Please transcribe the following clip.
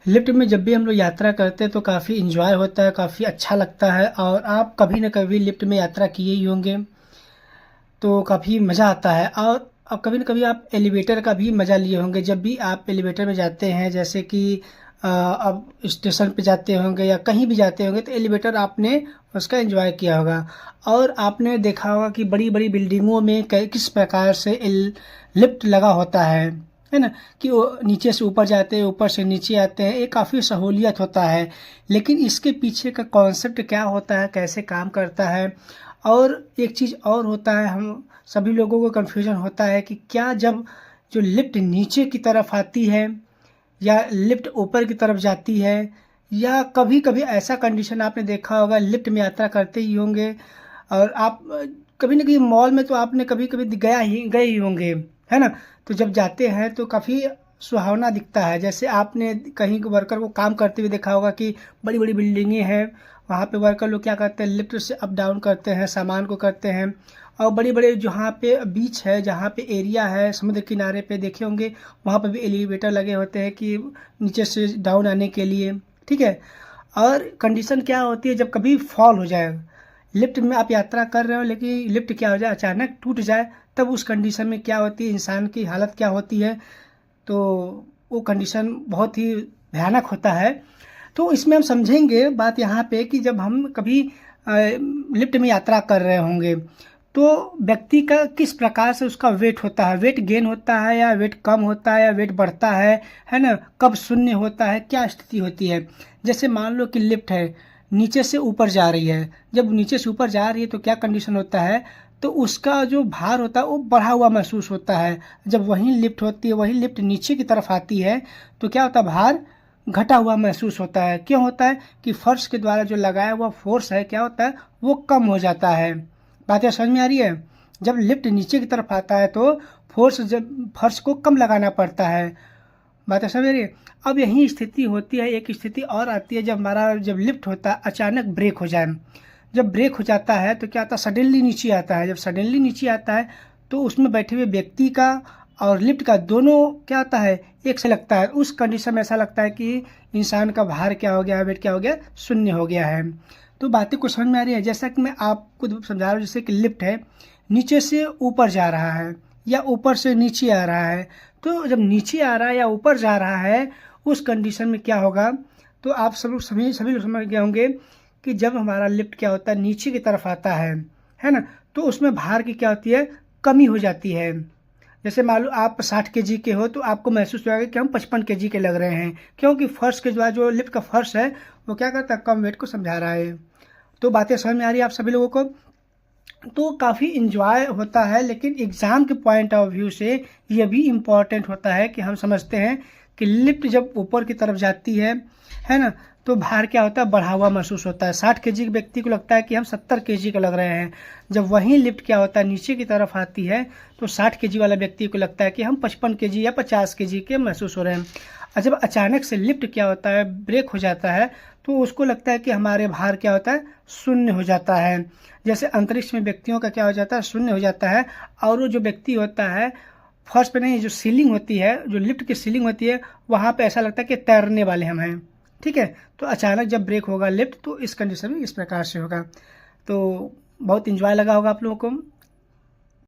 Lift में जब भी हम लोग यात्रा करते हैं तो काफ़ी इंजॉय होता है, काफ़ी अच्छा लगता है। और आप कभी न कभी लिफ्ट में यात्रा किए ही होंगे, तो काफ़ी मज़ा आता है। और अब कभी न कभी आप एलिवेटर का भी मज़ा लिए होंगे। जब भी आप एलिवेटर में जाते हैं, जैसे कि अब स्टेशन पे जाते होंगे या कहीं भी जाते होंगे, तो एलिवेटर आपने उसका एंजॉय किया होगा। और आपने देखा होगा कि बड़ी बड़ी बिल्डिंगों में किस प्रकार से लिफ्ट लगा होता है ना, कि वो नीचे से ऊपर जाते हैं, ऊपर से नीचे आते हैं। ये काफ़ी सहूलियत होता है, लेकिन इसके पीछे का कॉन्सेप्ट क्या होता है, कैसे काम करता है। और एक चीज़ और होता है, हम सभी लोगों को कन्फ्यूजन होता है कि क्या जब जो लिफ्ट नीचे की तरफ आती है या लिफ्ट ऊपर की तरफ जाती है, या कभी कभी ऐसा कंडीशन आपने देखा होगा, लिफ्ट में यात्रा करते ही होंगे और आप कभी ना कभी मॉल में तो आपने कभी कभी गए ही होंगे, है ना। तो जब जाते हैं तो काफ़ी सुहावना दिखता है। जैसे आपने कहीं वर्कर को काम करते हुए देखा होगा कि बड़ी बड़ी बिल्डिंगें हैं, वहाँ पे वर्कर लोग क्या करते हैं, लिफ्ट से अप डाउन करते हैं, सामान को करते हैं। और बड़े बड़े जहाँ पे बीच है, जहाँ पे एरिया है समुद्र किनारे पे, देखे होंगे वहाँ पे भी एलिवेटर लगे होते हैं कि नीचे से डाउन आने के लिए, ठीक है। और कंडीशन क्या होती है, जब कभी फॉल हो जाए, लिफ्ट में आप यात्रा कर रहे हो लेकिन लिफ्ट क्या हो जाए, अचानक टूट जाए, तब उस कंडीशन में क्या होती है, इंसान की हालत क्या होती है। तो वो कंडीशन बहुत ही भयानक होता है। तो इसमें हम समझेंगे बात यहाँ पे कि जब हम कभी लिफ्ट में यात्रा कर रहे होंगे, तो व्यक्ति का किस प्रकार से उसका वेट होता है, वेट गेन होता है या वेट कम होता है या वेट बढ़ता है ना, कब शून्य होता है, क्या स्थिति होती है। जैसे मान लो कि लिफ्ट है, नीचे से ऊपर जा रही है। जब नीचे से ऊपर जा रही है तो क्या कंडीशन होता है, तो उसका जो भार होता है वो बढ़ा हुआ महसूस होता है। जब वही लिफ्ट होती है, वही लिफ्ट नीचे की तरफ आती है, तो क्या होता है, भार घटा हुआ महसूस होता है। क्यों होता है कि फर्श के द्वारा जो लगाया हुआ फोर्स है, क्या होता है, वो कम हो जाता है। बातें समझ में आ रही है। जब लिफ्ट नीचे की तरफ आता है तो फोर्स जब फर्श को कम लगाना पड़ता है। बातें समझ रही है। अब यही स्थिति होती है, एक स्थिति और आती है, जब हमारा जब लिफ्ट होता है अचानक ब्रेक हो जाए। जब ब्रेक हो जाता है तो क्या आता है, सडनली नीचे आता है। जब सडनली नीचे आता है तो उसमें बैठे हुए व्यक्ति का और लिफ्ट का दोनों क्या होता है, एक से लगता है। उस कंडीशन में ऐसा लगता है कि इंसान का भार क्या हो गया, वेट क्या हो गया, शून्य हो गया है। तो बातें कुछ समझ में आ रही है। जैसा कि मैं आपको समझा रहा हूँ, जैसे कि लिफ्ट है, नीचे से ऊपर जा रहा है या ऊपर से नीचे आ रहा है। तो जब नीचे आ रहा है या ऊपर जा रहा है, उस कंडीशन में क्या होगा, तो आप सभी लोग समझ गए होंगे कि जब हमारा लिफ्ट क्या होता है, नीचे की तरफ आता है ना, तो उसमें भार की क्या होती है, कमी हो जाती है। जैसे मान लो आप 60 kg के हो, तो आपको महसूस होगा कि हम 55 kg के लग रहे हैं, क्योंकि फर्श के जो लिफ्ट का फर्श है वो क्या करता है, कम वेट को समझा रहा है। तो बातें समझ में आ रही है आप सभी लोगों को। तो काफ़ी इंजॉय होता है, लेकिन एग्ज़ाम के पॉइंट ऑफ व्यू से ये भी इम्पॉर्टेंट होता है कि हम समझते हैं कि लिफ्ट जब ऊपर की तरफ जाती है ना, तो भार क्या होता है, बढ़ा हुआ महसूस होता है। 60 kg के व्यक्ति को लगता है कि हम 70 kg के लग रहे हैं। जब वही लिफ्ट क्या होता है, नीचे की तरफ आती है, तो 60 kg वाला व्यक्ति को लगता है कि हम 55 kg या 50 kg के महसूस हो रहे हैं। और जब अचानक से लिफ्ट क्या होता है, ब्रेक हो जाता है, तो उसको लगता है कि हमारे भार क्या होता है, शून्य हो जाता है। जैसे अंतरिक्ष में व्यक्तियों का क्या हो जाता है, शून्य हो जाता है। और वो जो व्यक्ति होता है, फर्श पे नहीं, जो सीलिंग होती है, जो लिफ्ट की सीलिंग होती है, वहाँ पे ऐसा लगता है कि तैरने वाले हम हैं, ठीक है। तो अचानक जब ब्रेक होगा लिफ्ट, तो इस कंडीशन में इस प्रकार से होगा। तो बहुत इंजॉय लगा होगा आप लोगों को।